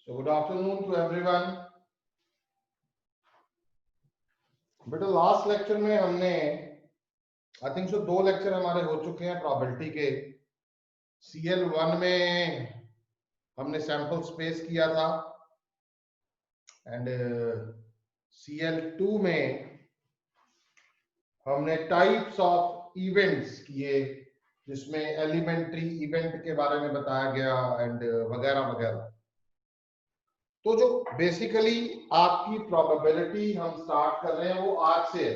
So good afternoon to everyone. बेटा last lecture में हमने आई थिंक सो 2 लेक्चर हमारे हो चुके हैं प्रोबेबिलिटी के। CL1 में हमने सैंपल स्पेस किया था एंड CL2 में हमने टाइप्स ऑफ इवेंट्स किए जिसमें एलिमेंट्री इवेंट के बारे में बताया गया एंड वगैरह वगैरह। तो जो बेसिकली आपकी प्रोबेबिलिटी हम स्टार्ट कर रहे हैं वो आज से है।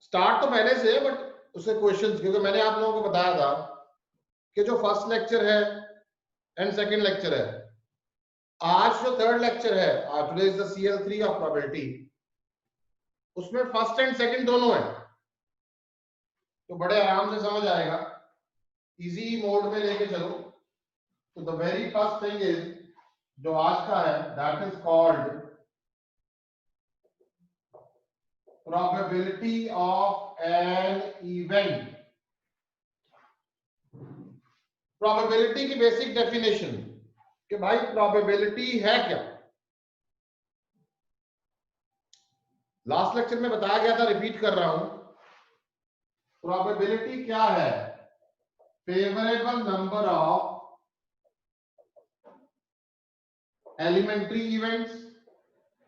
स्टार्ट तो मैंने से है बट उससे क्वेश्चंस, क्योंकि मैंने आप लोगों को बताया था कि जो फर्स्ट लेक्चर है एंड सेकंड लेक्चर है, आज जो थर्ड लेक्चर है, today is the CL3 of probability, उसमें फर्स्ट एंड सेकंड दोनों है, तो बड़े आराम से समझ आएगा। इजी मोड में लेके चलो। तो the very first thing is जो आज का है, that is called probability of an event। probability की बेसिक डेफिनेशन कि भाई probability है क्या। लास्ट लेक्चर में बताया गया था, रिपीट कर रहा हूं। probability क्या है? Favourable number of elementary events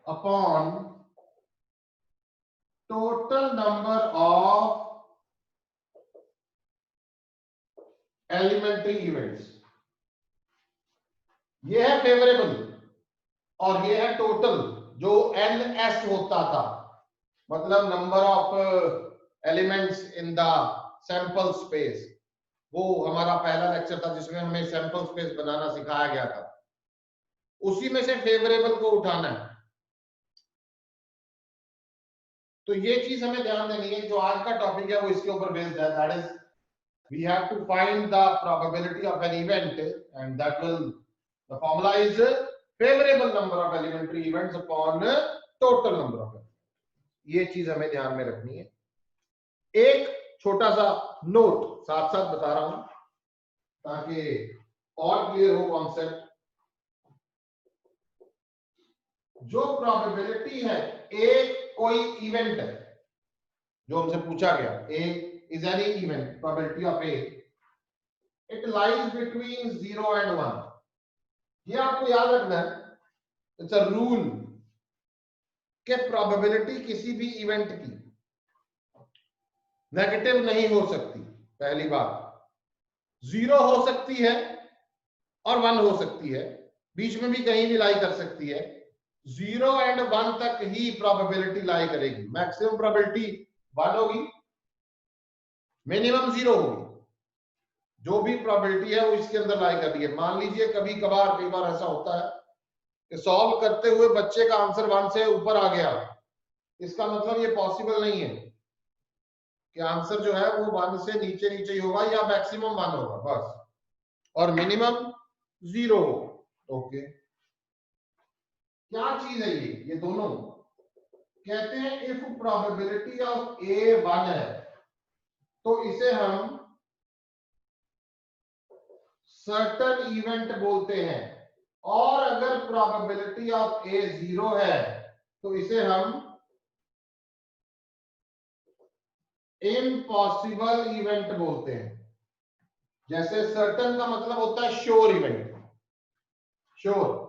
upon total number of elementary events। ये है फेवरेबल और ये है टोटल, जो NS होता था, मतलब number of elements in the sample space. वो हमारा पहला लेक्चर था जिसमें हमें सैंपल स्पेस बनाना सिखाया गया था। उसी में से फेवरेबल को उठाना है। तो ये चीज हमें ध्यान देनी है। जो आज का टॉपिक है वो इसके ऊपर बेस्ड है, that is we have to find the probability of an event and that will the formula is favourable number of elementary events upon total number of. ये चीज हमें ध्यान में रखनी है। एक छोटा सा नोट साथ साथ बता रहा हूं ताकि और क्लियर हो कॉन्सेप्ट। जो प्रोबेबिलिटी है, एक कोई इवेंट है जो हमसे पूछा गया, A is any event, probability of A, it lies between 0 and 1। ये आपको याद रखना है, इट्स अ रूल कि प्रोबेबिलिटी किसी भी इवेंट की नेगेटिव नहीं हो सकती। पहली बात, 0 हो सकती है और 1 हो सकती है, बीच में भी कहीं भी लाई कर सकती है। 0 एंड 1 तक ही प्रोबेबिलिटी लाई करेगी। मैक्सिमम प्रोबेबिलिटी 1 होगी, मिनिमम 0 होगी। जो भी प्रोबेबिलिटी है वो इसके अंदर लाई कर रही है। मान लीजिए कभी कभार, कई बार ऐसा होता है कि सॉल्व करते हुए बच्चे का आंसर 1 से ऊपर आ गया, इसका मतलब ये पॉसिबल नहीं है कि आंसर जो है वो 1 से नीचे नीचे ही होगा या मैक्सिमम 1 होगा बस, और मिनिमम 0 होगा। ओके, क्या चीज है ये दोनों? कहते हैं इफ प्रोबेबिलिटी ऑफ ए 1 है तो इसे हम सर्टेन इवेंट बोलते हैं, और अगर प्रोबेबिलिटी ऑफ ए 0 है तो इसे हम इम्पॉसिबल इवेंट बोलते हैं। जैसे सर्टेन का मतलब होता है श्योर इवेंट, श्योर।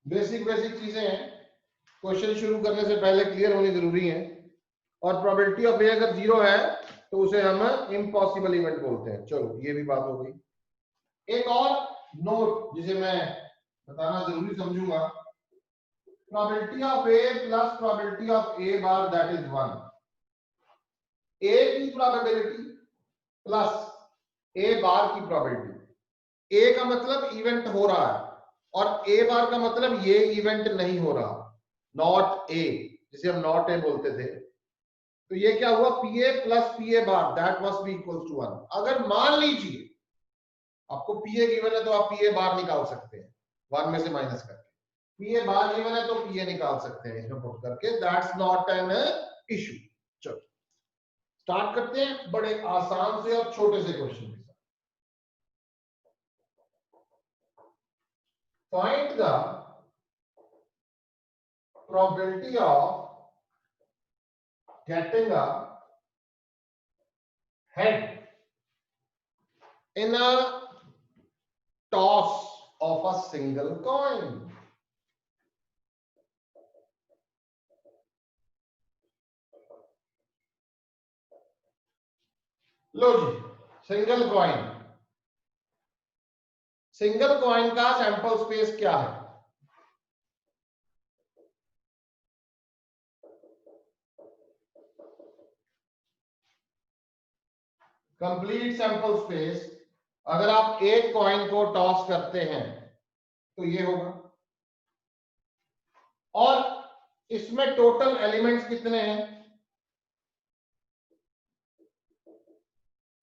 बेसिक चीजें हैं, क्वेश्चन शुरू करने से पहले क्लियर होनी जरूरी है। और प्रोबेबिलिटी ऑफ ए अगर 0 है तो उसे हम इम्पॉसिबल इवेंट बोलते हैं। चलो, ये भी बात हो गई। एक और नोट जिसे मैं बताना जरूरी समझूंगा, probability of A plus probability of A bar that is 1। A की प्रोबेबिलिटी प्लस ए बार की प्रोबेबिलिटी। ए का मतलब इवेंट हो रहा है और ए बार का मतलब ये इवेंट नहीं हो रहा, नॉट ए, जिसे हम नॉट ए बोलते थे। तो ये क्या हुआ, P A plus P A bar that must be equal to 1। अगर मान लीजिए आपको पी ए गिवन है तो आप पी ए बार निकाल सकते हैं 1 में से माइनस करके। पी ए बार गिवन है तो पी ए निकाल सकते हैं इसमें पुट करके, दैट्स नॉट एन इशू। चलो, स्टार्ट करते हैं बड़े आसान से और छोटे से क्वेश्चन के साथ। Find the probability of getting a head in a toss of a single coin. लो जी, सिंगल कॉइन, सिंगल कॉइन का सैंपल स्पेस क्या है? कंप्लीट सैंपल स्पेस, अगर आप एक कॉइन को टॉस करते हैं तो ये होगा, और इसमें टोटल एलिमेंट्स कितने हैं?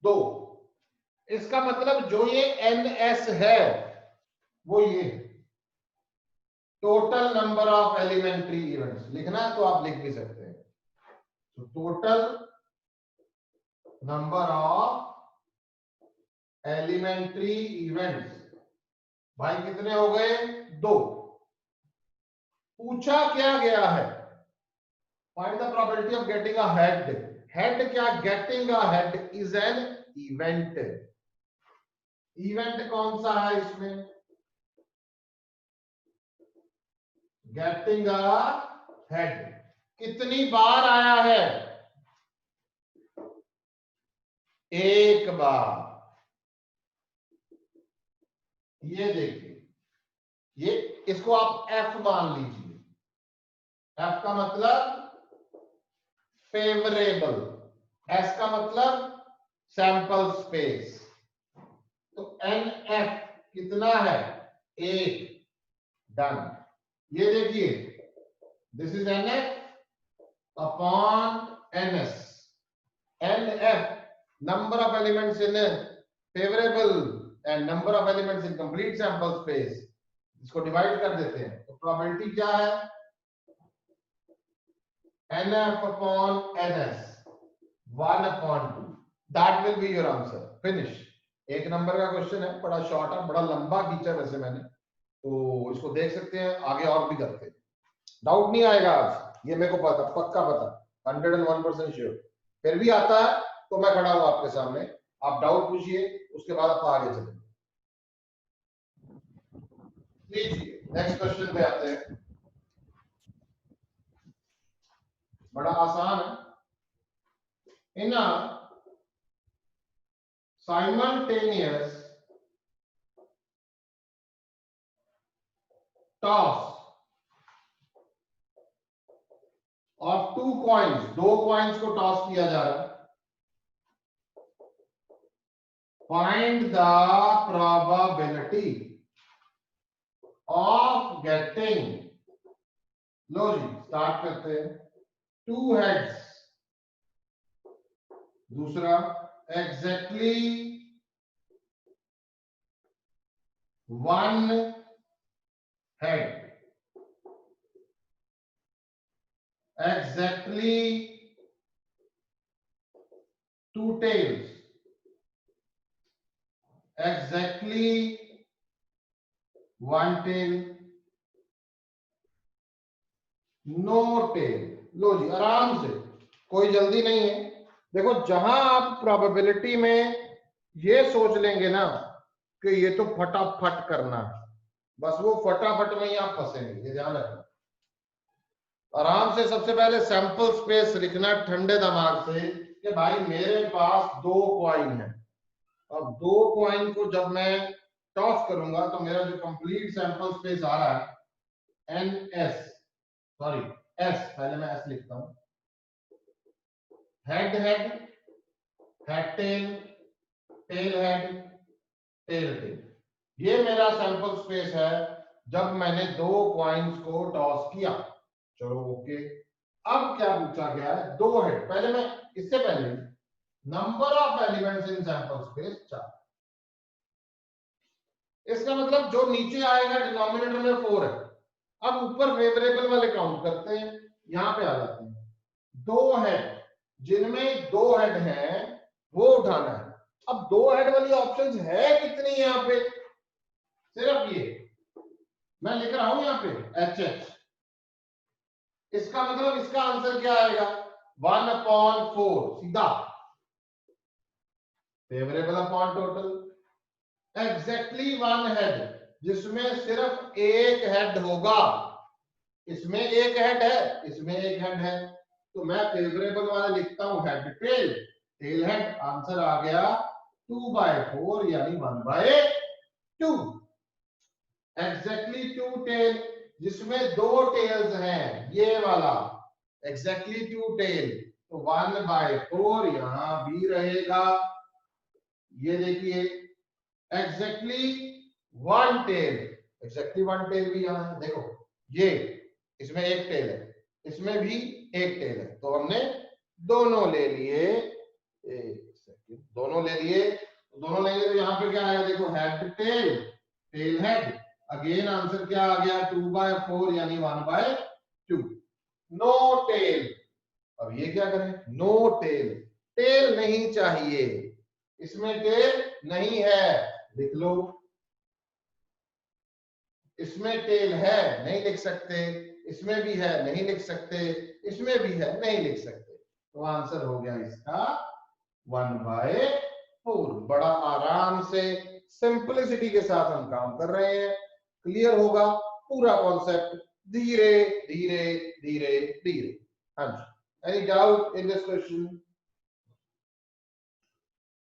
2। इसका मतलब जो ये NS है वो ये total number of elementary events. लिखना है तो आप लिख भी सकते हैं। तो total number of elementary events भाई कितने हो गए? 2। पूछा क्या गया है? Find the probability of getting a head. Head क्या? Getting a head is an event. Event कौन सा है इसमें? Getting a head. कितनी बार आया है? एक बार। ये देखिए, ये इसको आप F मान लीजिए। F का मतलब फेवरेबल, S का मतलब सैंपल स्पेस। तो NF कितना है? 1। डन। ये देखिए, this is NF upon NS। NF number of elements in a favorable and number of elements in complete sample space, इसको डिवाइड कर देते हैं तो प्रोबेबिलिटी क्या है? NF upon NS 1/2। That will be your answer. Finish. 1 number का question है, बड़ा शॉर्ट है, बड़ा लंबा खींचा वैसे मैंने, तो इसको देख सकते हैं, आगे और भी करते हैं। डाउट नहीं आएगा आज, ये मेरे को पता, पक्का पता, 101% श्योर। फिर भी आता है तो मैं खड़ा हूं आपके सामने, आप डाउट पूछिए, उसके बाद आप आगे चलेंगे। लीजिए नेक्स्ट क्वेश्चन पे आते हैं, बड़ा आसान है। In simultaneous toss of 2 coins, 2 coins को टॉस किया जा रहा है। Find the probability of getting, लो जी स्टार्ट करते हैं, 2 heads, दूसरा exactly 1 head, exactly 2 tails, exactly 1 tail, no tail। लो जी आराम से, कोई जल्दी नहीं है। देखो जहां आप प्रोबेबिलिटी में ये सोच लेंगे ना कि ये तो फटाफट करना है, बस वो फटाफट में ही आप फंसेंगे, ये ध्यान रखना। आराम से सबसे पहले सैंपल स्पेस लिखना ठंडे दिमाग से कि भाई मेरे पास 2 कॉइन है। अब 2 कॉइन को जब मैं टॉस करूंगा तो मेरा जो कंप्लीट सैंपल स्पेस आ रहा है NS, सॉरी S, पहले मैं S लिखता हूं, head head, head tail, tail head, tail tail. ये मेरा सैंपल स्पेस है जब मैंने 2 कॉइन्स को टॉस किया। चलो ओके। अब क्या पूछा गया है? 2 हेड। पहले मैं, इससे पहले number of elements in sample space 4। इसका मतलब जो नीचे आएगा डिनोमिनेटर में 4 है। अब ऊपर फेवरेबल वाले काउंट करते हैं, यहां पे आ जाते हैं। 2 हेड जिनमें 2 हेड हैं वो उठाना है। अब 2 हेड वाली ऑप्शंस है कितनी यहाँ पे? सिर्फ ये मैं लिख रहा हूं यहाँ पे HH। इसका मतलब इसका आंसर क्या आएगा? 1/4 सीधा, favourable upon total. Exactly 1 head, जिसमें सिर्फ एक हेड होगा। इसमें एक हेड है, इसमें एक हेड है, तो मैं फेवरेबल वाला लिखता हूं head tail, tail head. Answer आ गया 2/4 यानी 1/2। एग्जैक्टली 2 टेल, जिसमें 2 टेल्स हैं, ये वाला एग्जैक्टली 2 टेल, तो 1/4 यहां भी रहेगा। ये देखिए एग्जैक्टली 1 टेल, एग्जैक्टली 1 टेल भी यहां है। देखो ये इसमें एक टेल है, इसमें भी एक टेल है, तो हमने दोनों ले लिए। एक सेकंड, दोनों ले लिए, दोनों लेंगे तो यहाँ पे क्या आएगा? देखो head tail, tail head. Again answer क्या आ गया? 2/4 यानी 1/2। नो टेल, अब ये क्या करें? नो टेल, टेल नहीं चाहिए, इसमें टेल नहीं है, लिख लो। इसमें टेल है, नहीं लिख सकते, इसमें भी है, नहीं लिख सकते, इसमें भी है, नहीं लिख सकते, तो आंसर हो गया इसका 1/4। बड़ा आराम से सिंपलिसिटी के साथ हम काम कर रहे हैं। क्लियर होगा पूरा कॉन्सेप्ट, धीरे धीरे धीरे धीरे। हाँ जी, any doubt in this question?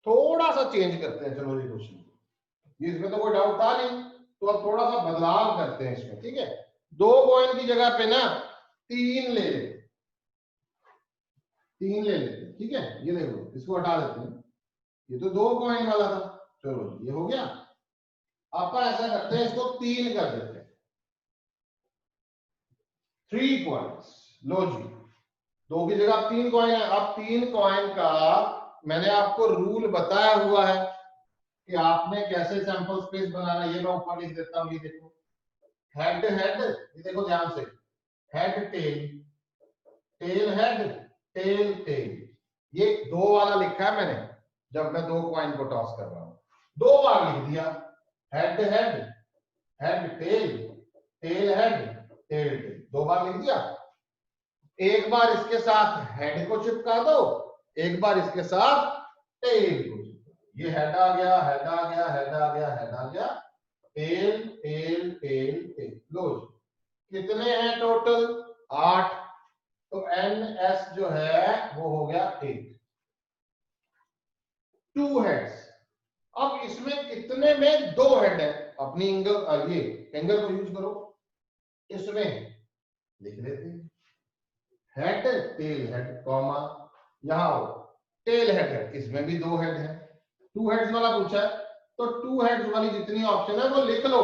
थोड़ा सा चेंज करते हैं, चलो ये क्वेश्चन, इसमें तो कोई डाउट था नहीं, तो अब थोड़ा सा बदलाव करते हैं इसमें, ठीक है? 2 कॉइन की जगह पे ना 3 ले लेते, 3 ले लेते हैं, ठीक है? ये देखो, इसको हटा देते हैं, ये तो 2 कॉइन वाला था, चलो ये हो गया। आप ऐसा करते हैं, इसको 3 कर देते हैं, 3 कॉइन्स। लो जी, 2 की जगह 3 कॉइन है। अब 3 कॉइन का मैंने आपको रूल बताया हुआ है कि आपने कैसे सैंपल स्पेस बनाना। ये मैं ऊपर लिख देता हूँ, ये देखो हेड हेड, ये देखो ध्यान से, head tail, tail head, tail tail, ये 2 वाला लिखा है मैंने, जब मैं 2 कॉइन को टॉस कर रहा हूं 2 बार लिख दिया, head head, head tail, tail head, tail tail, 2 बार लिख दिया। एक बार इसके साथ हेड को चिपका दो, एक बार इसके साथ टेल को चिपका दो। ये हेड आ गया, हेड आ गया, हेड आ गया, हेड आ गया, टेल टेल टेल टेल। लो कितने हैं टोटल? 8, तो NS जो है वो हो गया 8, 2 हेड्स। अब इसमें कितने में 2 हेड है? अपनी एंगल, ये एंगल को यूज करो, इसमें लिख देते हैं हेड टेल हेड कॉमा, यहां टेल हेड है, इसमें भी 2 हेड है। 2 हेड्स वाला पूछा है, तो 2 हेड्स वाली जितनी ऑप्शन है वो लिख लो।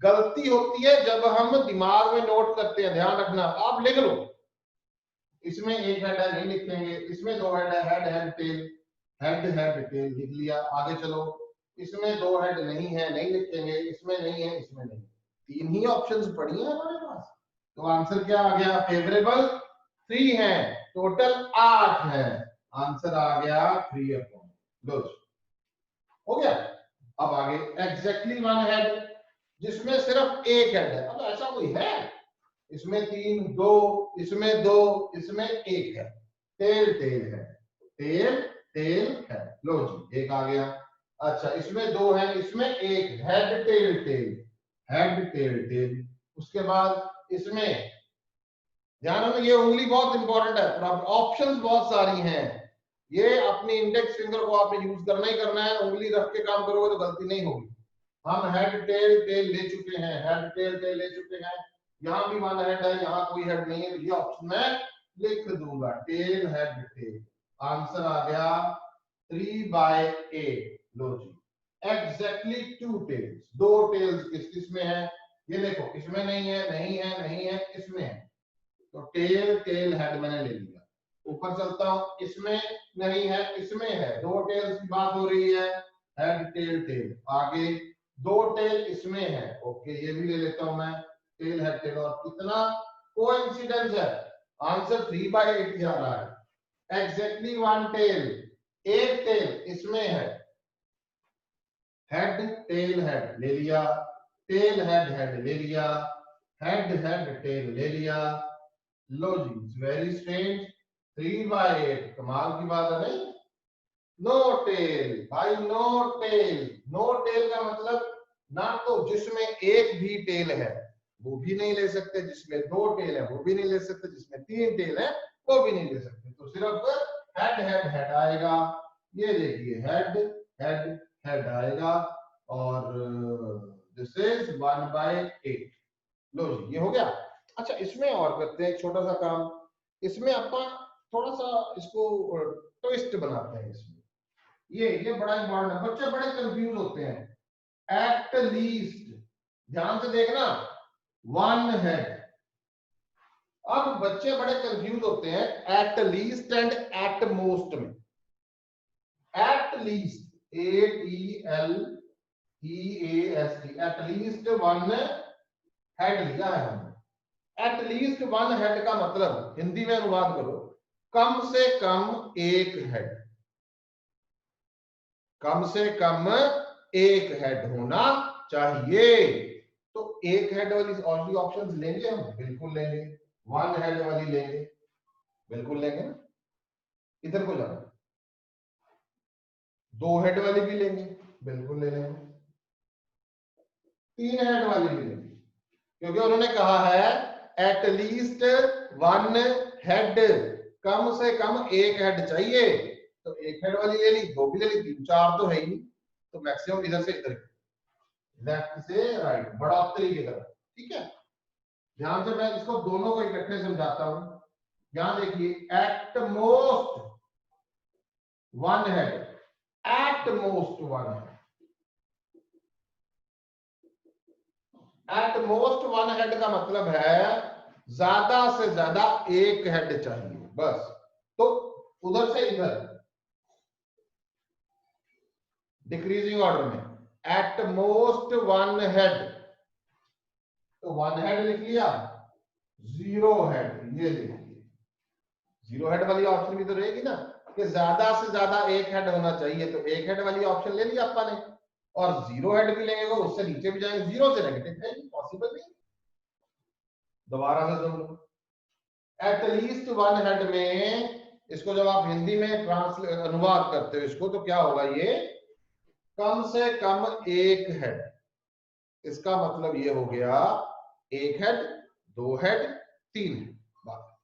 गलती होती है जब हम दिमाग में नोट करते हैं, ध्यान रखना, आप लिख लो। इसमें एक हेड है, नहीं लिखेंगे, इसमें 2 हेड है, head head tail, head head tell लिख लिया। आगे चलो, इसमें 2 हेड नहीं है, नहीं लिखेंगे, इसमें नहीं है, इसमें नहीं, 3 ही ऑप्शंस पड़ी हैं हमारे पास, तो आंसर क्या आ गया? फेवरेबल 3 है, टोटल 8 है, आंसर आ गया 3/। लो हो गया। अब आगे एग्जैक्टली 1 हेड, जिसमें सिर्फ एक हेड है। अब ऐसा कोई है? इसमें 3, 2, इसमें 2, इसमें 1 है, टेल टेल है, टेल टेल है। लो जी, एक आ गया। अच्छा, इसमें 2 है, इसमें 1, head tail tail, head tail tail. उसके बाद इसमें ध्यान रखना, ये उंगली बहुत इंपॉर्टेंट है, ऑप्शंस बहुत सारी हैं, ये अपनी इंडेक्स फिंगर को आपने यूज करना ही करना है, उंगली रख के काम करोगे तो गलती नहीं होगी। हम हेड टेल टेल ले चुके हैं, हेड टेल टेल ले चुके हैं, यहाँ भी 1 हेड है, यहाँ कोई हेड नहीं है, तो ये ऑप्शन मैं लिख दूंगा, टेल हेड टेल। आंसर आ गया 3/8। लो जी, एग्जैक्टली 2 टेल्स, 2 टेल्स किस किस में है? ये देखो, इसमें नहीं है, नहीं है, नहीं है, इसमें है, तो टेल टेल हेड मैंने ले लिया। ऊपर चलता हूं, इसमें नहीं है, इसमें है, 2 टेल्स की बात हो रही है, हेड टेल टेल। आगे 2 टेल इसमें है, ओके, ये भी ले लेता हूं मैं, टेल हेड टेल। और कितना कोइंसिडेंस है? आंसर 3/8 आ रहा है, एग्जैक्टली वन टेल, एक टेल इसमें है। हेड टेल हेड ले लिया, टेल हेड हेड ले लिया, हेड हेड टेल ले लिया। लो जी, वेरी स्ट्रेंज। 3/8 कमाल की बात है नहीं। नो टेल भाई, नो टेल। नो टेल का मतलब ना तो जिसमें एक भी टेल है वो भी नहीं ले सकते, जिसमें दो टेल है वो भी नहीं ले सकते, जिसमें तीन टेल है वो भी नहीं ले सकते। तो सिर्फ हेड हेड हेड आएगा। ये देखिए, हेड हेड हेड आएगा और दिस इज 1/8। लो जी, ये हो गया। अच्छा, इसमें और करते हैं एक छोटा सा काम। इसमें अपन थोड़ा सा इसको ट्विस्ट बनाते हैं। इसमें ये बड़ा इंपॉर्टेंट है, बच्चे बड़े कंफ्यूज होते हैं। एट लीस्ट, ध्यान से देखना, वन हेड। अब बच्चे बड़े कंफ्यूज होते हैं at least and at most में। At least, ATLEAST, at least one head लिया है हमने। एट लीस्ट वन हेड का मतलब हिंदी में अनुवाद करो, कम से कम एक हेड। कम से कम एक हेड होना चाहिए। तो एक हेड वाली और भी ऑप्शंस लेंगे हम, बिल्कुल लेंगे। वन हेड वाली लेंगे, बिल्कुल लेंगे ना। इधर को जाना। दो हेड वाली भी लेंगे, बिल्कुल ले लेंगे। तीन हेड वाली भी लेंगे, क्योंकि उन्होंने कहा है एट लीस्ट वन हेड, कम से कम एक हेड चाहिए। तो एक हेड वाली ले ली, दो भी ले ली, तीन चार तो है ही। तो मैक्सिमम इधर से इधर, लेफ्ट से राइट, बढ़ोतरी की तरफ। ठीक है, ध्यान से मैं इसको दोनों को इकट्ठे समझाता हूं। यहां देखिए, at most one head, at most one head. At most one head का मतलब है ज्यादा से ज्यादा एक हेड चाहिए, बस। तो उधर से इधर डिक्रीजिंग ऑर्डर में, एट मोस्ट वन हेड। तो वन हेड लिख लिया, जीरो हेड ये लिख लिया। जीरो हेड वाली ऑप्शन भी तो रहेगी ना, कि ज्यादा से ज्यादा एक हेड होना चाहिए। तो एक हेड वाली ऑप्शन ले लिया अपन ने, और जीरो हेड भी लेंगे, उससे नीचे भी जाएंगे। जीरो से नेगेटिव है, पॉसिबल नहीं। दोबारा से सुन लो, एट लीस्ट वन हेड में, इसको जब आप हिंदी में अनुवाद करते हो इसको, तो क्या होगा ये, कम से कम एक हेड। इसका मतलब ये हो गया, एक हेड, दो हेड, तीन हेड, बात।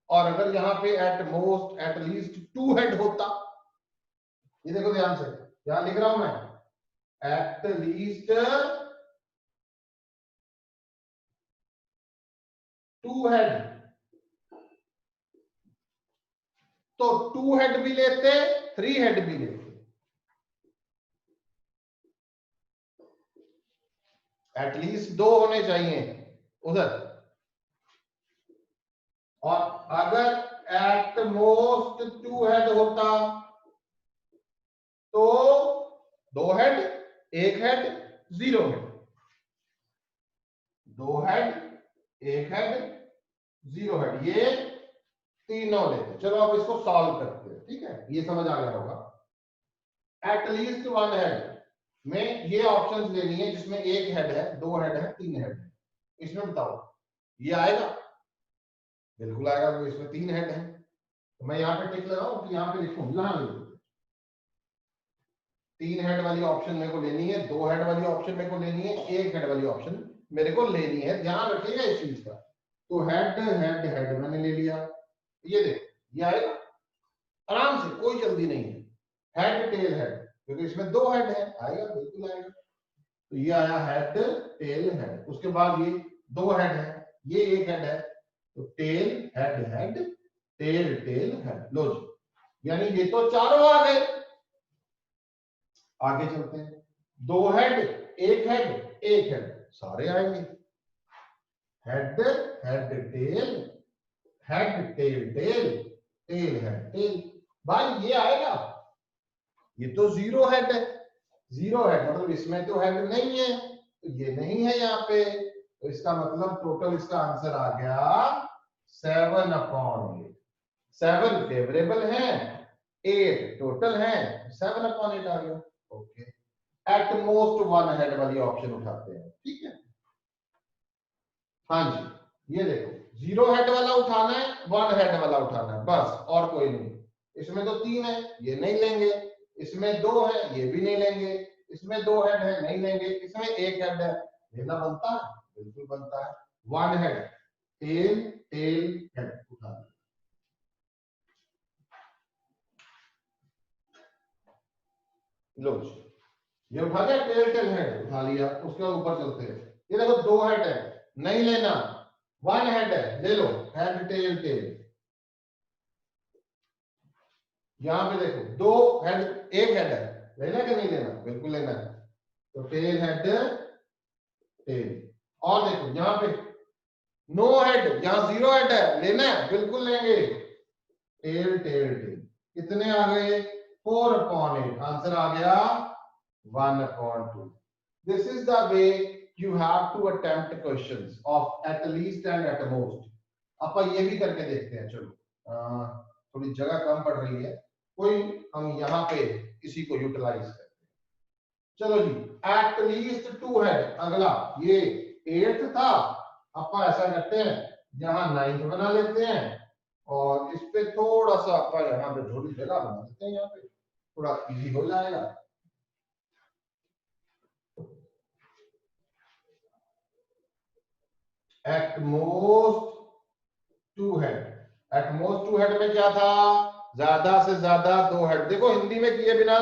और अगर यहां पे at most at least two head होता, ये देखो ध्यान से, यहां लिख रहा हूं मैं, एट लीस्ट टू हेड। तो टू हेड भी लेते, थ्री हेड भी लेते। एटलीस्ट दो होने चाहिए उधर। और अगर एट मोस्ट टू हेड होता तो दो हेड, एक हेड, जीरो हेड। दो हेड, एक हेड, जीरो हेड, ये तीनों लेते। चलो अब इसको सॉल्व करते हैं। ठीक है, ये समझ आ गया होगा। एटलीस्ट वन हेड में ये ऑप्शंस लेनी है जिसमें एक हेड है, दो हेड है, तीन हेड है। इसमें बताओ ये आएगा, बिल्कुल आएगा, तो इसमें तीन हेड है। तो मैं यहाँ पे टिक लगाऊं कि यहाँ पे लिखूं, यहां लिखूं। तीन हेड वाली ऑप्शन मेरे को लेनी है, दो हेड वाली ऑप्शन मेरे को लेनी है, एक हेड वाली ऑप्शन मेरे को लेनी है। ध्यान रखिएगा इस चीज का। तो हेड हेड हेड मैंने ले लिया, ये देखो ये आएगा आराम से, कोई जल्दी नहीं है। हेड टेल हेड, क्योंकि इसमें दो हेड है, आएगा, बिल्कुल आएगा। तो ये आया हेड टेल हेड। उसके बाद ये दो हेड है, ये एक हेड है, तो tail head head, tail tail head. लो जी, यानी ये तो चारों आ गए। आगे चलते हैं, दो हेड, एक हेड, एक हेड, सारे आएंगे। Head head tail, head tail tail, tail head tail. भाई ये आएगा, ये तो जीरो हेड है। जीरो हेड मतलब इसमें तो हेड नहीं है, तो ये नहीं है यहाँ पे। तो इसका मतलब टोटल इसका आंसर आ गया 7/8। 7 फेवरेबल है, 8 टोटल है, 7/8 आ गया। ओके, एट मोस्ट 1 हेड वाली ऑप्शन उठाते हैं, ठीक है। हाँ जी, ये देखो 0 हेड वाला उठाना है, 1 हेड वाला उठाना है, बस, और कोई नहीं। इसमें तो 3 है, ये नहीं लेंगे। इसमें 2 है, ये भी नहीं लेंगे। इसमें 2 हेड है, नहीं लेंगे। इसमें 1 हेड है, लेना बनता है, बिल्कुल बनता है। 1 हेड, टेल टेल हेड उठाना। लो जी, ये उठा लिया, टेल टेल हेड उठा लिया। उसके ऊपर चलते हैं। ये देखो 2 हेड है, नहीं लेना। 1 हेड है, ले लो, हेड टेल टेल। यहां पे देखो 2 हेड, 1 हेड है, लेना कि नहीं लेना? बिल्कुल लेना है। तो टेल हेड टेल। और देखो यहां पे नो हेड, यहां 0 हेड है, लेना है? बिल्कुल लेंगे। Tail tail tail. कितने आ गए? 4/8। आंसर आ गया 1/2। This is the way you have to attempt questions of at least and at most. अपन ये भी करके देखते हैं। चलो, थोड़ी जगह कम पड़ रही है, कोई हम यहाँ पे इसी को यूटिलाइज करते हैं। चलो जी, एट लीस्ट 2 है अगला। ये 8th था, अपन ऐसा करते हैं, यहाँ 9th बना लेते हैं, और इस पे थोड़ा सा अपन यहाँ पे थोड़ी जगह बना देते हैं, यहाँ पे थोड़ा इजी हो जाएगा। At most 2 head. At most 2 head में क्या था? ज्यादा से ज्यादा 2 हेड। देखो हिंदी में किए बिना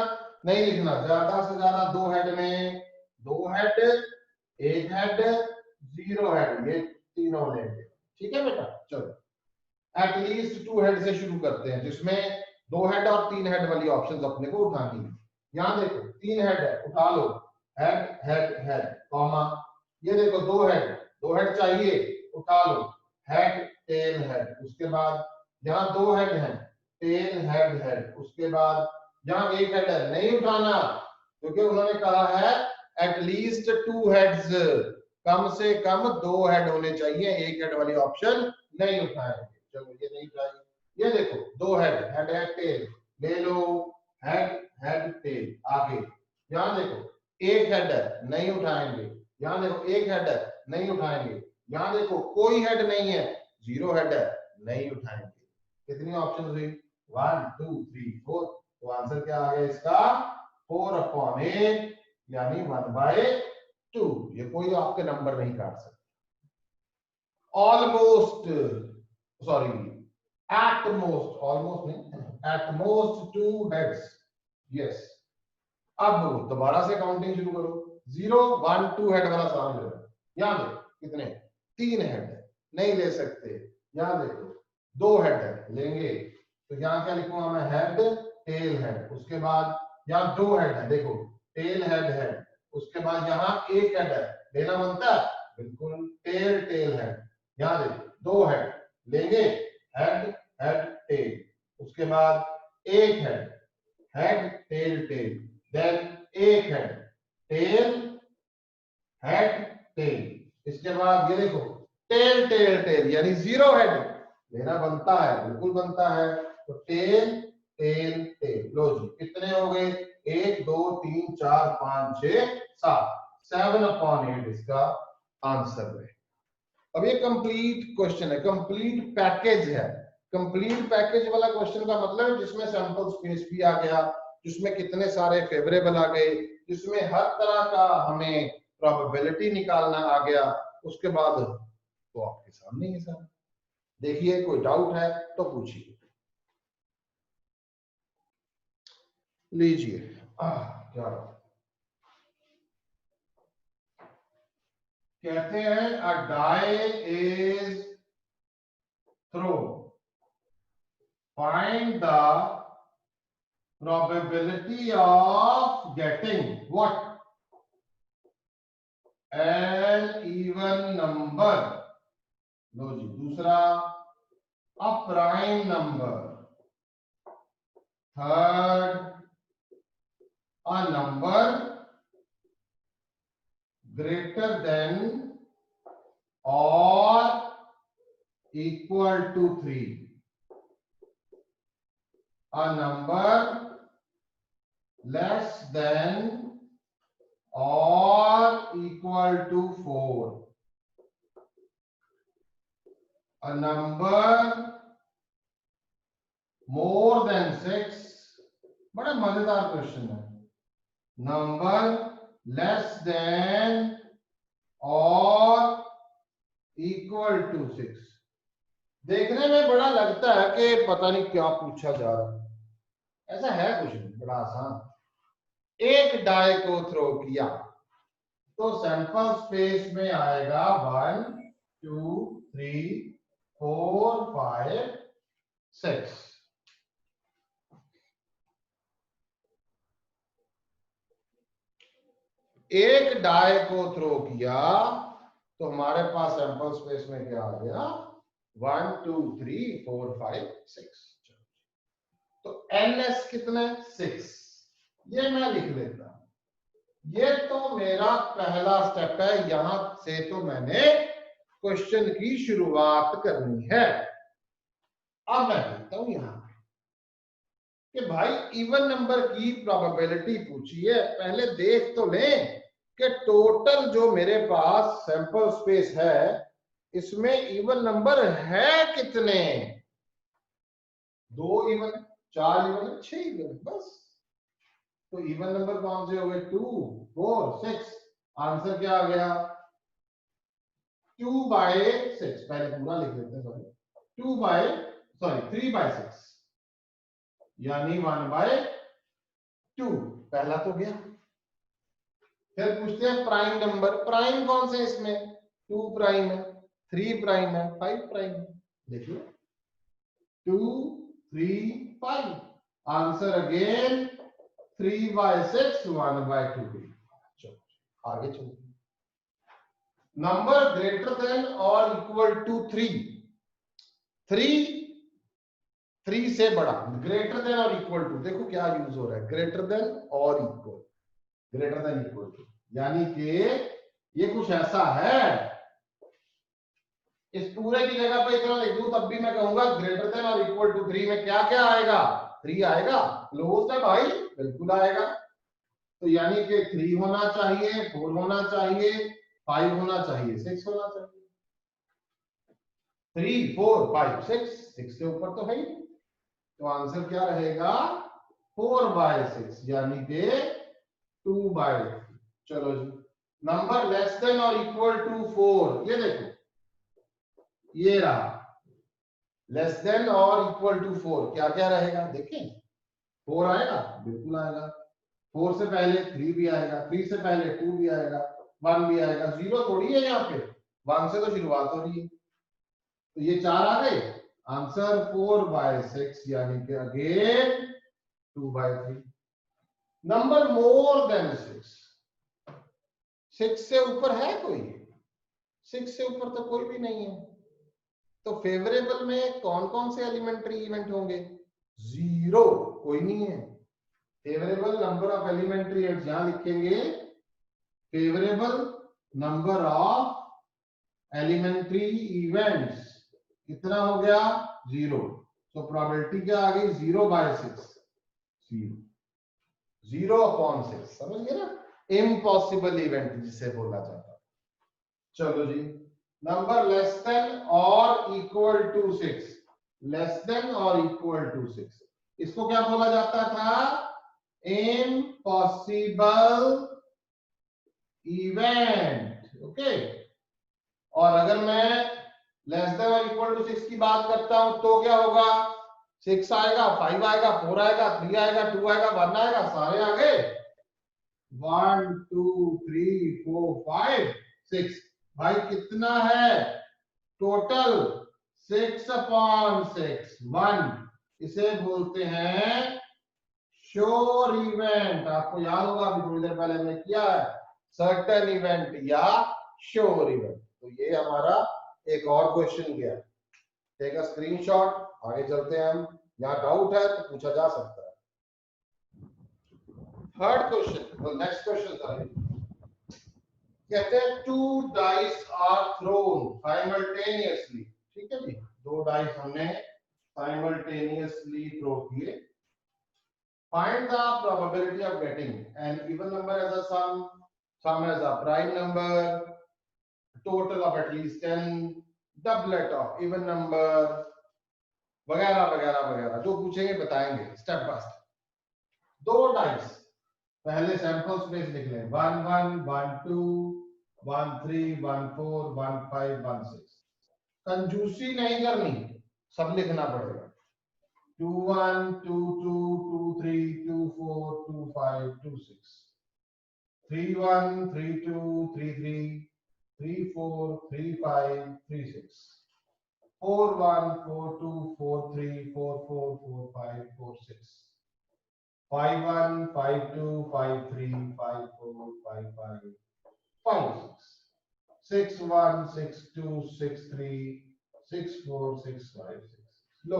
नहीं लिखना। ज्यादा से ज्यादा 2 हेड में 2 हेड, 1 हेड, 0 हेड, ये तीनों लेंगे। ठीक है बेटा, चलो एटलीस्ट 2 हेड से शुरू करते हैं, जिसमें 2 हेड और 3 हेड वाली ऑप्शंस अपने को उठानी है। यहां देखो 3 हेड है, उठा लो, हेड हेड हेड, कॉमा। ये देखो 2 हेड, 2 हेड चाहिए, उठा लो, हेड टेल हेड। उसके बाद यहाँ 2 हेड है, टेल हेड हेड। उसके बाद यहाँ 1 हेड है, नहीं उठाना, क्योंकि उन्होंने कहा है एटलीस्ट 2 हेड्स, कम से कम 2 हेड होने चाहिए, 1 हेड वाली ऑप्शन नहीं उठाएंगे। चलो ये नहीं उठाएंगे। ये देखो 2 हेड, हेड हेड टेल, ले लो, हेड हेड टेल। आगे यहाँ देखो 1 हेड है, नहीं उठाएंगे। यहाँ देखो 1 हेड है, नहीं उठाएंगे। यहाँ देखो कोई हेड नहीं है, 0 हेड है, नहीं उठाएंगे। कितनी ऑप्शन हुई? 1 2 3 4। तो आंसर क्या आ गया इसका? 4/8, यानी 1/2। ये कोई आपके नंबर नहीं काट सकता। Almost, sorry, at most, almost नहीं, एट मोस्ट 2 हेड्स। यस, अब दोबारा से काउंटिंग शुरू करो। 0 1 2 हेड वाला सवाल है। यहां देखो कितने? 3 हेड है, नहीं ले सकते। यहां देखो 2 हेड है, लेंगे। तो यहां क्या लिखूंगा मैं? Head tail head. उसके बाद यहाँ 2 हेड है, देखो टेल हेड हेड। उसके बाद यहाँ 1 हेड है, लेना बनता है, बिल्कुल, टेल टेल हेड। यहाँ देखो 2 हेड, लेंगे, हेड हेड टेल। उसके बाद 1 head, head tail tail, then 1 head, tail head tail. इसके बाद ये देखो टेल टेल टेल, यानी 0 हेड, लेना बनता है, बिल्कुल बनता है। तो टेल टेल टेल। लो जी, कितने हो गए? 1 2 3 4 5 6 7, 7/8 इसका आंसर है। अब ये कंप्लीट क्वेश्चन है, कंप्लीट पैकेज है। कंप्लीट पैकेज वाला क्वेश्चन का मतलब है जिसमें सैंपल स्पेस भी आ गया, जिसमें कितने सारे फेवरेबल आ गए, जिसमें हर तरह का हमें प्रोबेबिलिटी निकालना आ गया। उसके बाद तो आपके सामने ही सर, देखिए कोई डाउट है तो पूछिए। लीजिए, क्या कहते हैं? A die is thrown, find the probability of getting what? An even number. लो जी, दूसरा a prime number, third a number greater than or equal to 3, a number less than or equal to 4, a number more than 6, बड़ा मजेदार question है, number less than और equal to 6। देखने में बड़ा लगता है कि पता नहीं क्या पूछा जा रहा है, ऐसा है कुछ नहीं, बड़ा आसान। एक डाई को थ्रो किया तो सैंपल स्पेस में आएगा 1 2 3 4 5 6। एक डाई को थ्रो किया तो हमारे पास सैंपल स्पेस में क्या आ गया, 1 2 3 4 5 6। तो NS कितना है, 6। ये मैं लिख लेता हूं। ये तो मेरा पहला स्टेप है, यहां से तो मैंने क्वेश्चन की शुरुआत करनी है। अब मैं लिखता हूं यहां कि भाई इवन नंबर की प्रोबेबिलिटी पूछी है, पहले देख तो लें कि टोटल जो मेरे पास सैंपल स्पेस है इसमें इवन नंबर है कितने, 2 इवन, 4 इवन, 6 इवन, बस। तो इवन नंबर कौन से हो गए, 2 4 6। आंसर क्या आ गया, 2/6। पहले पूरा लिख लेते हैं, सॉरी 3/6 यानी 1/2। पहला तो गया। फिर पूछते हैं प्राइम नंबर, प्राइम कौन से इसमें, 2 प्राइम है, 3 प्राइम है, 5 प्राइम है। देखिए 2 3 5, आंसर अगेन 3/6 1/2। चलो आगे चलते, नंबर ग्रेटर देन और इक्वल टू 3, 3 से बड़ा, ग्रेटर देन और इक्वल टू, देखो क्या यूज हो रहा है, ग्रेटर देन और equal, greater than equal to, यानी कि ये कुछ ऐसा है, इस पूरे की जगह पे इतना लिख दूं तब भी मैं कहूंगा ग्रेटर देन और इक्वल टू 3 में क्या क्या आएगा, 3 आएगा, क्लोज है भाई, बिल्कुल आएगा। तो यानी कि 3 होना चाहिए, 4 होना चाहिए, 5 होना चाहिए, 6 होना चाहिए। 3 4 5 6 से ऊपर तो है ही। तो आंसर क्या रहेगा, 4/6 यानी कि 2/3। चलो जी, नंबर लेस देन और इक्वल टू 4, ये देखो ये रहा, लेस देन और इक्वल टू 4 क्या क्या रहेगा, देखें 4 आएगा, बिल्कुल आएगा, 4 से पहले 3 भी आएगा, 3 से पहले 2 भी आएगा, 1 भी आएगा, 0 थोड़ी है यहाँ पे, 1 से तो शुरुआत हो रही है। तो ये 4 आ गए, आंसर 4/6 यानी कि अगेन 2/3। नंबर मोर देन 6 से ऊपर है कोई, 6 से ऊपर तो कोई भी नहीं है। तो फेवरेबल में कौन कौन से एलिमेंट्री इवेंट होंगे, 0 कोई नहीं है। Favourable number of elementary events यहां लिखेंगे, favourable number of elementary events कितना हो गया, 0। तो प्रोबेबिलिटी क्या आ गई, 0/6, 0/6, समझ गए ना, इम्पॉसिबल इवेंट जिसे बोला जाता है। चलो जी, नंबर लेस देन और इक्वल टू 6, लेस देन और इक्वल टू 6, इसको क्या बोला जाता था, इम्पॉसिबल इवेंट। ओके, और अगर मैं लेस देन और इक्वल टू 6 की बात करता हूं तो क्या होगा, 6 आएगा, 5 आएगा, 4 आएगा, 3 आएगा, 2 आएगा, 1 आएगा, सारे आ गए, 1 2 3 4 5 6। भाई कितना है टोटल, 6/6, 1। इसे बोलते हैं श्योर इवेंट। आपको याद होगा अभी थोड़ी देर पहले हमने किया है, सर्टेन इवेंट या श्योर इवेंट। तो ये हमारा एक और क्वेश्चन गया, टेक अ स्क्रीनशॉट, आगे चलते हैं हम, यहाँ डाउट है तो पूछा जा सकता है। थर्ड क्वेश्चन, नेक्स्ट क्वेश्चन कहते हैं 2 डाइस आर थ्रोन साइमल्टेनियसली। ठीक है जी, 2 डाइस हमने साइमल्टेनियसली थ्रो किए, Find the probability of getting an even number as a sum as a prime number, total of at least 10, doublet of even number, वगैरह वगैरह वगैरह जो पूछेंगे बताएंगे स्टेप बाय स्टेप। दो डाइस, पहले सैंपल स्पेस लिख लें 1 1 1 2 1 3 1 4 1 5 1 6। कंजूसी नहीं करनी, सब लिखना पड़ेगा। 2 1 2 2 2 3 2 4 2 5 2 6 3 1 3 2 3 3 3 4 3 5 3 6 4 1 4 2 4 3 4 4 4 5 4 6 5 1 5 2 5 3 5 4 5 5 5 6 6 1 6 2 6 3 6 4 6 5 6। लो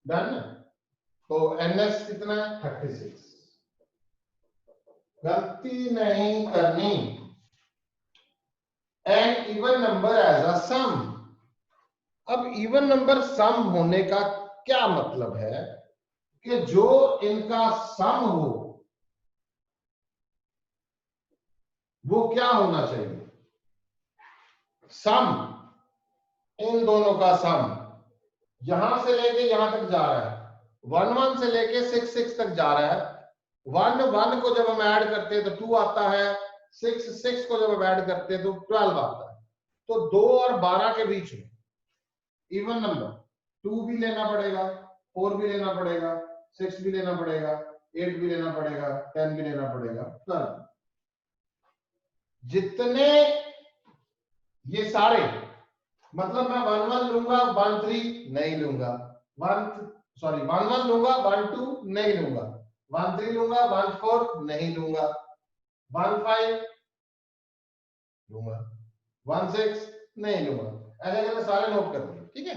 डन। तो NS कितना है 36। गलती नहीं करनी। An even number as a sum. अब इवन नंबर सम होने का क्या मतलब है कि जो इनका सम हो वो क्या होना चाहिए? सम, इन दोनों का सम यहां से लेके यहां तक जा रहा है, 1 1 से लेके 6 6 तक जा रहा है। 1 1 को जब हम ऐड करते हैं तो 2 आता है, 6 6 को जब हम ऐड करते हैं तो 12 आता है। तो 2 और 12 के बीच में इवन नंबर 2 भी लेना पड़ेगा, 4 भी लेना पड़ेगा, 6 भी लेना पड़ेगा, 8 भी लेना पड़ेगा, 10 भी लेना पड़ेगा, 12। जितने ये सारे, मतलब मैं 1 1 लूंगा 1 3 नहीं लूंगा, 1 1 लूंगा 1 2 नहीं लूंगा, 1 3 लूंगा 1 4 नहीं लूंगा, 1 5 लूंगा, 1 6 नहीं लूंगा। ऐसे करके सारे नोट कर लेंगे, ठीक है।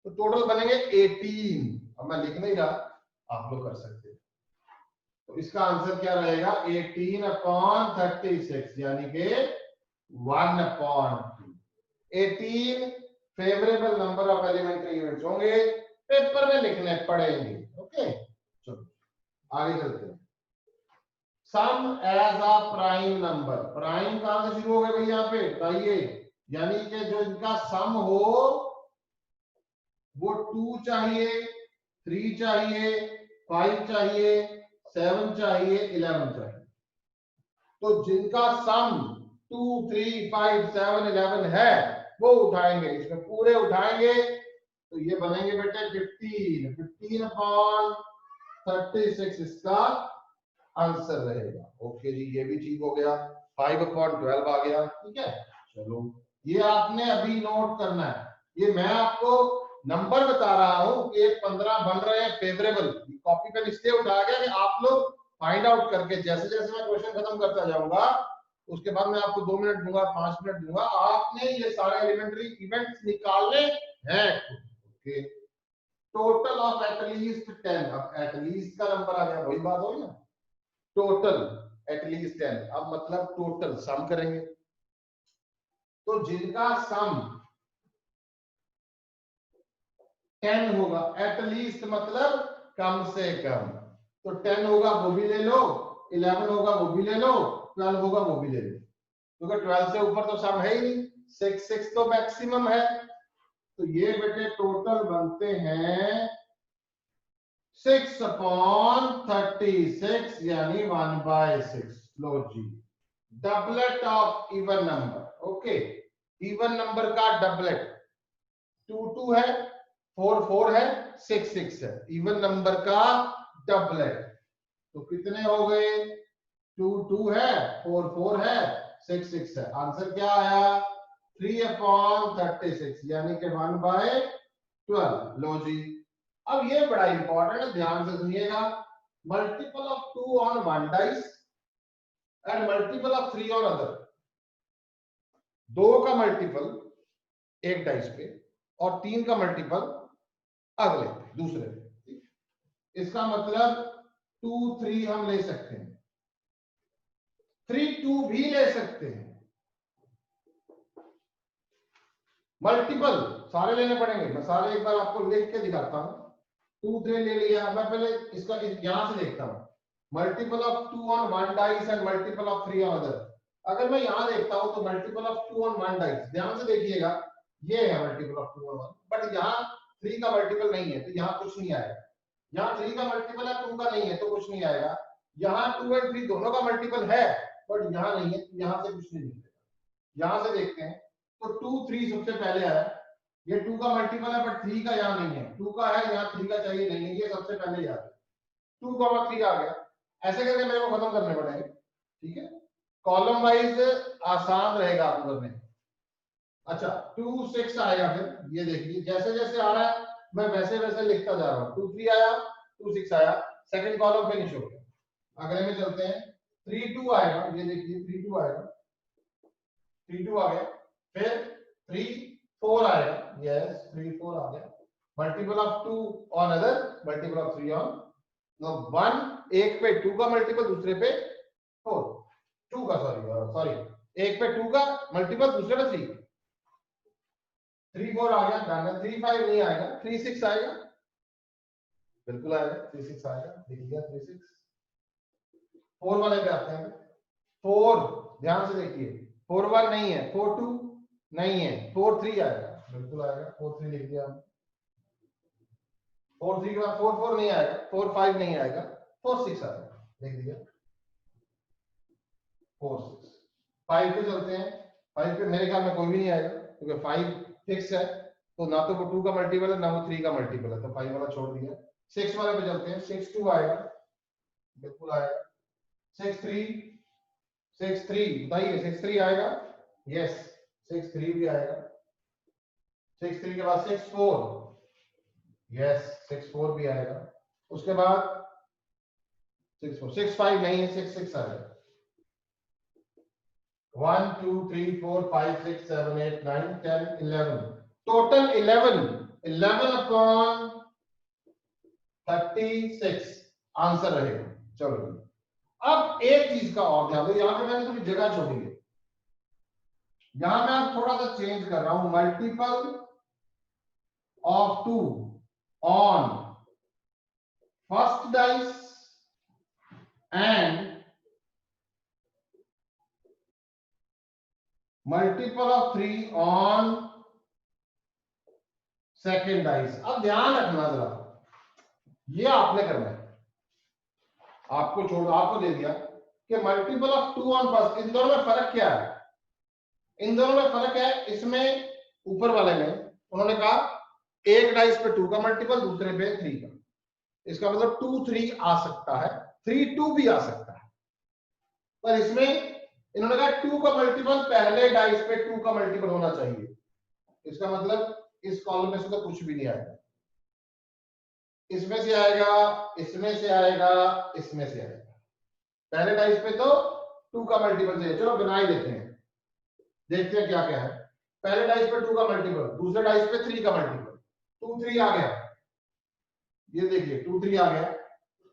तो टोटल बनेंगे 18। अब मैं लिख नहीं रहा, आप लोग कर सकते हैं। तो इसका आंसर क्या रहेगा 18/36 यानी कि 1/2। 18 favourable number of elementary units होंगे, पेपर में लिखने पड़ेंगे। ओके चलो आगे चलते हैं। Sum as a prime number. Prime कहां से शुरू हो गए भाई यहाँ पे बताइए? यानी कि जो इनका सम हो वो 2 चाहिए, 3 चाहिए, 5 चाहिए, 7 चाहिए, 11 चाहिए। तो जिनका सम 2 3 5 7 11 है वो उठाएंगे, इसमें पूरे उठाएंगे तो ये बनेंगे बेटे 15। 15/36 इसका आंसर रहेगा। ओके जी, ये भी ठीक हो गया। 5/12 आ गया, ठीक है। चलो ये आपने अभी नोट करना है। ये मैं आपको नंबर बता रहा हूं कि 15 बन रहे हैं फेवरेबल। कॉपी पे इसलिए उठा गया कि आप लोग फाइंड आउट करके, जैसे जैसे मैं क्वेश्चन खत्म करता जाऊंगा उसके बाद मैं आपको 2 मिनट दूंगा, 5 मिनट दूंगा, आपने ये सारे एलिमेंट्री इवेंट्स निकालने हैं। Okay, total of at least 10। अब एटलीस्ट का नंबर आ गया, वही बात होगी ना, टोटल एटलीस्ट 10। अब मतलब टोटल सम करेंगे, तो जिनका सम 10 होगा, एटलीस्ट मतलब कम से कम, तो 10 होगा वो भी ले लो, 11 होगा वो भी ले लो, 12 होगा वो भी ले लो, क्योंकि 12 से ऊपर तो सम है ही नहीं, 6 6 तो मैक्सिमम है। तो ये बेटे टोटल बनते हैं 6/36 यानी 1/6। लो जी, doublet of even number. Okay, even number का डबलेट 2 2 है, 4 4 है, 6 6 है, इवन नंबर का डबलेट। तो कितने हो गए? 2 2 है, 4 4 है, 6 6 है। आंसर क्या आया 3/36 यानी कि 1/12। लो जी, अब ये बड़ा इंपॉर्टेंट है, ध्यान से सुनिएगा। Multiple of 2 on one dice and multiple of 3 on other. 2 का मल्टीपल एक डाइस पे और 3 का मल्टीपल अगले दूसरे पे। इसका मतलब 2 3 हम ले सकते हैं, 3 2 भी ले सकते हैं। मल्टीपल सारे लेने पड़ेंगे, मैं सारे एक बार आपको लिख के दिखाता हूं। 2 3 ले लिया। मैं पहले इसका यहां से देखता हूँ, multiple of 2 on one dice and multiple of 3 on other. अगर मैं यहां देखता हूं तो multiple of 2 on one dice, ध्यान से देखिएगा, ये है multiple of 2 on one, but यहाँ 3 का मल्टीपल नहीं है तो यहाँ कुछ नहीं आएगा। यहाँ 3 का मल्टीपल है, 2 का नहीं है तो कुछ नहीं आएगा। यहाँ 2 एंड 3 दोनों का मल्टीपल है बट यहाँ नहीं है, यहाँ से कुछ नहीं निकलेगा। यहाँ से देखते हैं तो 2 3 सबसे पहले आया, ये 2 का मल्टीपल है बट 3 का यहाँ नहीं है, 2 का है यहाँ 3 का चाहिए नहीं है, ये सबसे पहले याद है, 2 3 आ गया। ऐसे करके मेरे को खत्म करने पड़ेंगे, ठीक है। कॉलम वाइज आसान रहेगा आपको करने। अच्छा 2 6 आएगा, फिर ये देखिए जैसे जैसे आ रहा है मैं वैसे वैसे लिखता जा रहा हूँ। 2 3 आया, 2 6 आया, सेकंड कॉलम फिनिश हो गया। अगले में चलते हैं, 3 2 आएगा, ये देखिए 3 2 आएगा, 3 2 आ गया, फिर 3 4 आएगा, यस 3 4 आ गया, multiple of 2 on other, multiple of 3 on one, एक पे 2 का मल्टीपल दूसरे पे 4, 2 का सॉरी एक पे 2 का मल्टीपल दूसरे पे 3, 3 4 आ गया, डन है। 3 5 नहीं आएगा, 3 6 आएगा, बिल्कुल आएगा, 3 6 आएगा, लिख दिया 3 6। 4 वाले पे आते हैं, 4 ध्यान से देखिए, 4 1 नहीं है, 4 2 नहीं है, 4 3 आएगा, बिल्कुल आएगा, 4 3 लिख दिया, 4 3 के बाद 4 4 नहीं आएगा, 4 5 नहीं आएगा, 4 6 आएगा, लिख दिया 4 6। 5 पे चलते हैं, 5 पे मेरे ख्याल में कोई भी नहीं आएगा क्योंकि 5 फिक्स है, तो ना तो वो 2 का मल्टीपल है ना वो 3 का मल्टीपल है, तो 5 वाला छोड़ दिया। 6 वाले पे चलते हैं, 6 2 आएगा, बिल्कुल आएगा, 6 3 6 3 बताइए, 6 3 आएगा, यस 6 3 भी आएगा, 6 3 के बाद 6 4, यस 6 4 भी आएगा, उसके बाद 6 4 6 5 नहीं है, 6 6 आएगा, 1 2 3 4 5 6 7 8 9 10 11, टोटल 11 अपॉन 36 आंसर रहेगा। चलो अब एक चीज का और ध्यान दो, यहां पे मैंने थोड़ी जगह छोड़ी है, यहां मैं थोड़ा सा चेंज कर रहा हूं, multiple of 2 on first dice and multiple of 3 on second dice. अब ध्यान रखना जरा, ये आपने करना है, आपको दे दिया कि मल्टीपल ऑफ 2 ऑन फर्स्ट, इन दोनों में फर्क क्या है? इन दोनों में फर्क है, इसमें ऊपर वाले में उन्होंने कहा एक डाइस पे 2 का मल्टीपल दूसरे पे 3 का, इसका मतलब 2 3 आ सकता है, 3 2 भी आ सकता है, पर इसमें इन्होंने कहा 2 का मल्टीपल पहले डाइस पे 2 का मल्टीपल होना चाहिए, इसका मतलब इस कॉलम में से तो कुछ भी नहीं आएगा, इसमें से आएगा, इसमें से आएगा, इसमें से आएगा, पहले डाइस पे तो 2 का मल्टीपल चाहिए। चलो बना ही देते हैं, देखते हैं क्या क्या है। पहले डाइस पे 2 का मल्टीपल, दूसरे डाइस पे 3 का मल्टीपल, 2 3 आ गया, ये देखिए 2 3 आ गया,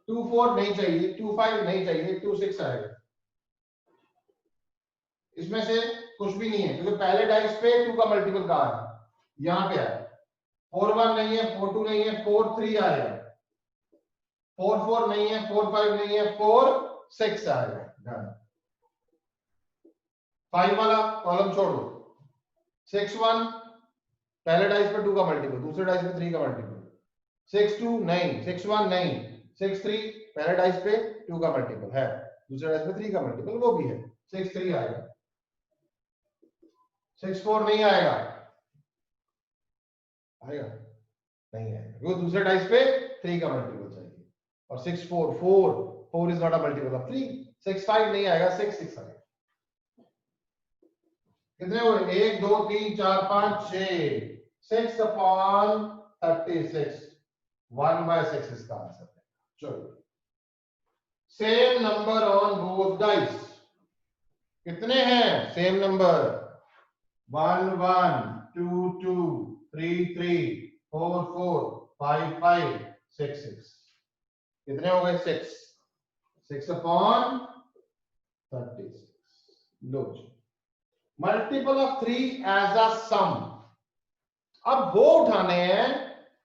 2 4 नहीं चाहिए, 2 5 नहीं चाहिए, 2 6 आएगा, इसमें से कुछ भी नहीं है क्योंकि पहले डाइस पे 2 का मल्टीपल कहा है, यहां पे है, 4 1 नहीं है, 4 2 नहीं है, 4 3 आएगा, 4 4 नहीं है, 4 5 नहीं है, 4 6 आएगा, डन। 5 वाला कॉलम छोड़ो, 6 1 पहले डाइस पे 2 का मल्टीपल, दूसरे डाइस पे 3 का मल्टीपल, 6 2 नहीं, 6 1 नहीं, 6 3 पहले डाइस पे 2 का मल्टीपल है, दूसरे डाइस पे 3 का मल्टीपल वो भी है, 6 3 आएगा, 6 4 नहीं आएगा, आएगा नहीं आएगा, वो दूसरे डाइस पे 3 का मल्टीपल चाहिए, और 6 4 4 is not a multiple of 3, 6 5 नहीं आएगा, 6 6 आएगा। कितने हुए? 1 2 3 4 5 6, 6 अपॉन 36, 1/6 इसका आंसर है। चलो same number on both dice, कितने हैं सेम नंबर? 1 1 2 2 3 3 4 4 5 5 6 6, कितने हो गए? 6, 6 अपॉन 36। लो multiple of 3 as a sum, अब वो उठाने हैं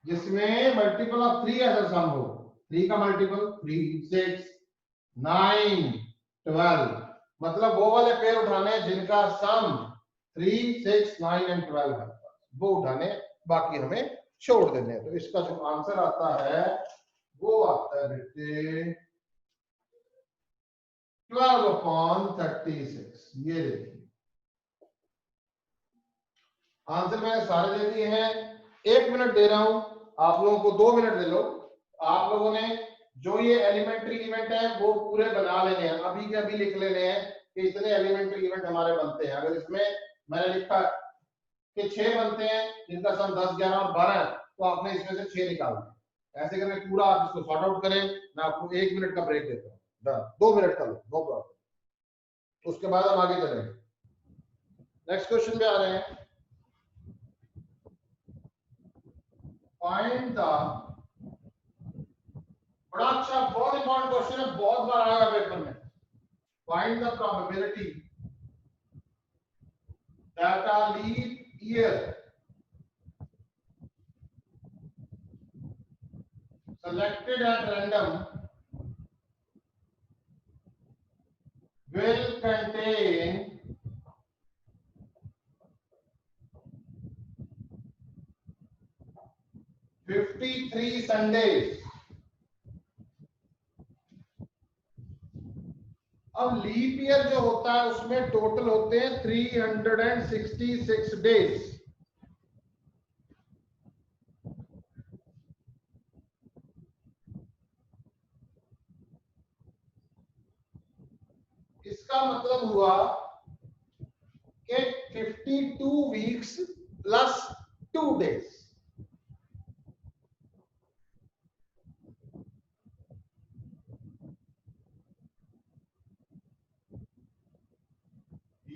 जिसमें मल्टीपल ऑफ 3 ऐसा सम हो। 3 का मल्टीपल 3, 6, 9, 12, मतलब वो वाले पेयर उठाने जिनका सम 3, 6, 9 एंड 12 है, वो उठाने, बाकी हमें छोड़ देने। तो इसका जो आंसर आता है वो आता है बेटे 12/36। ये देखिए आंसर मैंने सारे दे दिए हैं। 1 मिनट दे रहा हूं आप लोगों को, 2 मिनट दे लो। आप लोगों ने जो ये एलिमेंट्री इवेंट है वो पूरे बना लेने हैं, अभी के अभी लिख लेने हैं कि इतने एलिमेंट्री इवेंट हमारे बनते हैं। अगर इसमें मैंने लिखा कि 6 बनते हैं जिनका सम 10, 11 और 12 है, तो आपने इसमें से 6 निकालना। ऐसे करके पूरा आप इसको सॉर्ट आउट करें। मैं आपको 1 मिनट का ब्रेक देता हूँ, 2 मिनट का लो, नो प्रॉब्लम। उसके बाद हम आगे चलेंगे। नेक्स्ट क्वेश्चन पे आ रहे हैं। फाइंड द, बड़ा अच्छा बहुत इंपॉर्टेंट क्वेश्चन है, बहुत बार आएगा पेपर में। Find the probability that a leap year selected at random will contain 53 Sundays। अब लीप ईयर जो होता है उसमें टोटल होते हैं 366 डेज। इसका मतलब हुआ कि 52 वीक्स प्लस 2 डेज।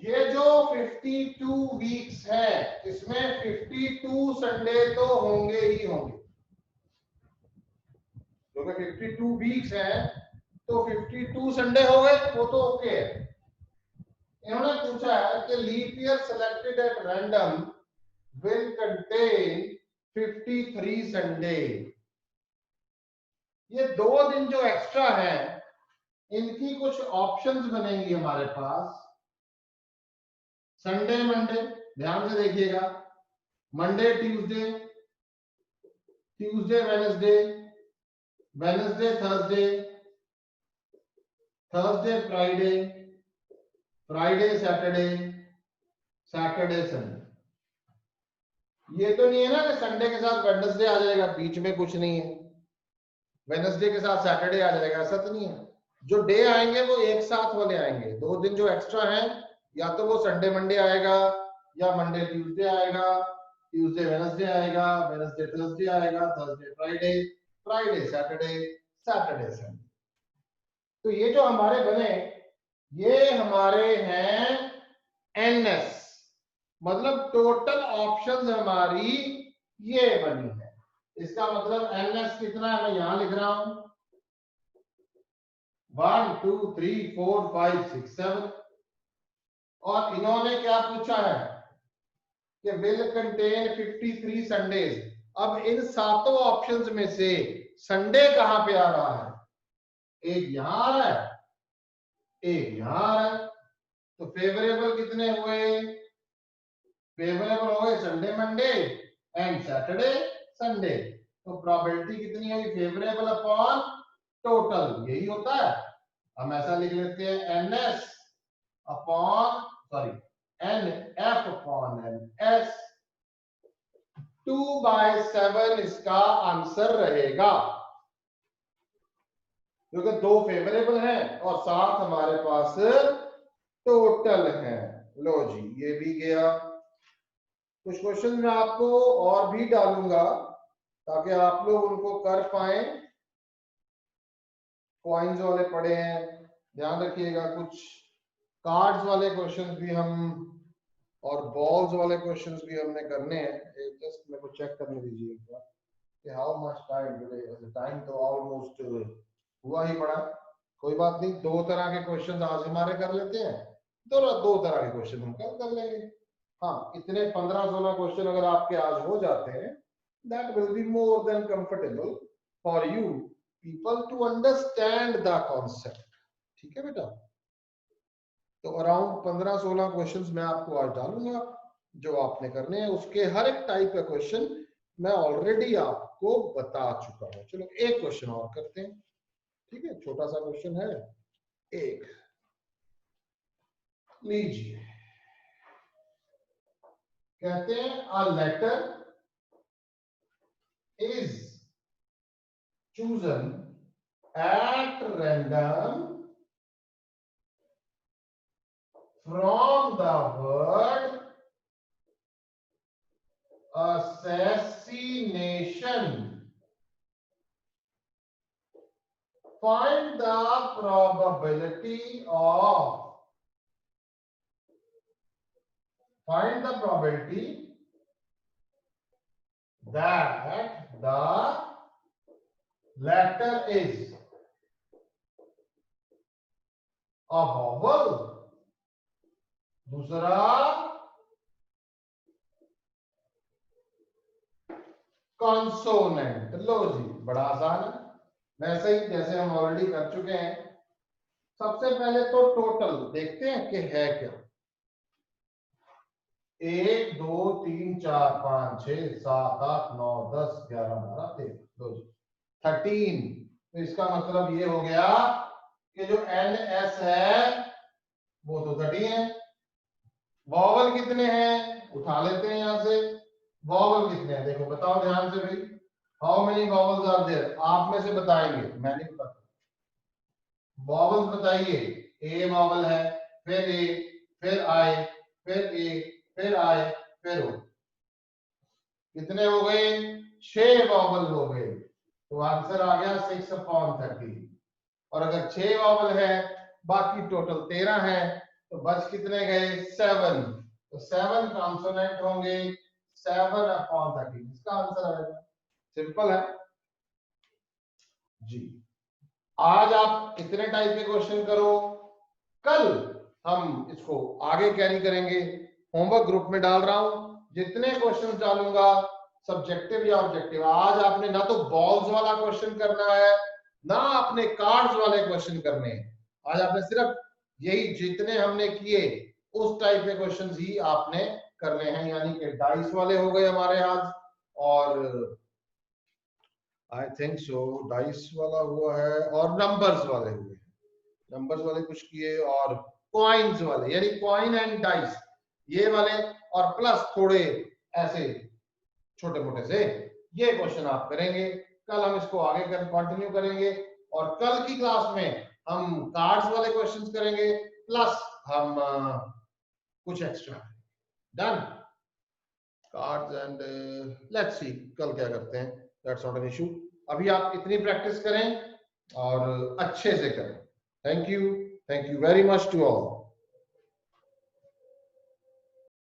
ये जो 52 वीक्स है इसमें 52 संडे तो होंगे ही होंगे, क्योंकि 52 वीक्स है तो 52 संडे हो गए, वो तो ओके है। इन्होंने पूछा है कि leap year selected at random will contain 53 Sunday. ये 2 दिन जो एक्स्ट्रा है इनकी कुछ ऑप्शंस बनेंगी हमारे पास। संडे मंडे, ध्यान से देखिएगा, Monday Tuesday, Tuesday Wednesday, Wednesday Thursday, Thursday Friday, Friday Saturday, Saturday Sunday. ये तो नहीं है ना कि संडे के साथ वेडनेसडे आ जाएगा, बीच में कुछ नहीं है, वेडनेसडे के साथ सैटरडे आ जाएगा, ऐसा तो नहीं है। जो डे आएंगे वो एक साथ वाले आएंगे। 2 दिन जो एक्स्ट्रा हैं या तो वो संडे मंडे आएगा या मंडे ट्यूसडे आएगा, ट्यूसडे वेडनेसडे आएगा, वेडनेसडे थर्सडे आएगा, Thursday Friday, Friday Saturday, Saturday Sunday. तो ये जो हमारे बने ये हमारे हैं एनएस, मतलब टोटल ऑप्शंस हमारी ये बनी है। इसका मतलब एनएस कितना है, मैं यहां लिख रहा हूं 1 2 3 4 5 6 7। और इन्होंने क्या पूछा है कि विल कंटेन 53 संडेज। अब इन 7 ऑप्शंस में से संडे कहां पे आ रहा है, एक यहां आ रहा है, एक यहां आ रहा है। तो फेवरेबल कितने हुए, फेवरेबल हो गए Sunday Monday and Saturday Sunday. तो प्रोबेबिलिटी कितनी है, फेवरेबल अपॉन टोटल, यही होता है। हम ऐसा लिख लेते हैं NS upon sorry N F upon N S. 2/7 इसका आंसर रहेगा, क्योंकि 2 फेवरेबल हैं और 7 हमारे पास टोटल हैं। लो जी ये भी गया। कुछ क्वेश्चन मैं आपको और भी डालूंगा ताकि आप लोग उनको कर पाए। कॉइन्स वाले पड़े हैं, ध्यान रखिएगा। कुछ कार्ड्स वाले क्वेश्चंस भी हम और बॉल्स वाले क्वेश्चंस भी हमने करने हैं। जस्ट मेरे को चेक करने दीजिए एक बार कि हाउ मच टाइम। टाइम तो ऑलमोस्ट हुआ ही पड़ा, कोई बात नहीं। 2 तरह के क्वेश्चंस आज हमारे कर लेते हैं, 2 तरह के क्वेश्चन हम कल कर लेंगे। हाँ, इतने 15-16 क्वेश्चन अगर आपके आज हो जाते हैं that will be more than comfortable for you people to understand the concept. ठीक है बेटा? तो अराउंड 15-16 क्वेश्चंस मैं आपको आज डालूंगा जो आपने करने हैं। उसके हर एक टाइप का क्वेश्चन मैं ऑलरेडी आपको बता चुका हूं। चलो एक क्वेश्चन और करते हैं, ठीक है? छोटा सा क्वेश्चन है, एक लीजिए। कहते हैं a letter is chosen at random from the word assassination. Find the probability that the letter is a vowel, दूसरा कॉन्सोनेंट। लो जी, बड़ा आसान है, वैसे ही जैसे हम ऑलरेडी कर चुके हैं। सबसे पहले तो टोटल देखते हैं कि है क्या। 1 2 3 4 5 6 7 8 9 10 11 12 13। लो जी 13। तो इसका मतलब ये हो गया कि जो NS है वो तो 13 है। वॉवल कितने हैं उठा लेते हैं यहां से। वॉवल कितने हैं देखो, बताओ ध्यान से भाई, how many vowels are there? आप में से बताएंगे, मैं नहीं बताता। वॉवल्स बताइए। ए वॉवल है, फिर ए, फिर आई, फिर ए, फिर आई, फिर ओ। कितने हो गए? 6 वॉवल हो गए। तो आंसर आ गया 6/30। और अगर 6 वॉवल है, बाकी टोटल 13 है, तो बच कितने गए? 7। तो 7 कॉन्सोनेंट होंगे 7/30। इसका आंसर आएगा। सिंपल है जी। आज आप इतने टाइप के क्वेश्चन करो, कल हम इसको आगे कैरी करेंगे। होमवर्क ग्रुप में डाल रहा हूं, जितने क्वेश्चन डालूंगा सब्जेक्टिव या ऑब्जेक्टिव। आज आपने ना तो बॉल्स वाला क्वेश्चन करना है, ना आपने कार्ड्स वाले क्वेश्चन करने हैं। आज आपने सिर्फ यही जितने हमने किए उस टाइप के क्वेश्चंस ही आपने करने हैं, यानी कि डाइस वाले हो गए हमारे आज, और आई थिंक सो डाइस वाला हुआ है, और नंबर्स वाले हुए, नंबर्स वाले कुछ किए, और कॉइन्स वाले यानी कॉइन एंड डाइस ये वाले, और प्लस थोड़े ऐसे छोटे मोटे से ये क्वेश्चन आप करेंगे। कल हम इसको आगे कंटिन्यू करेंगे, और कल की क्लास में हम कार्ड्स वाले क्वेश्चंस करेंगे, प्लस हम कुछ extra. Done? Cards and let's see कल क्या करते हैं, दैट्स नॉट एन इशू। अभी आप इतनी प्रैक्टिस करें और अच्छे से करें। Thank you very much to all.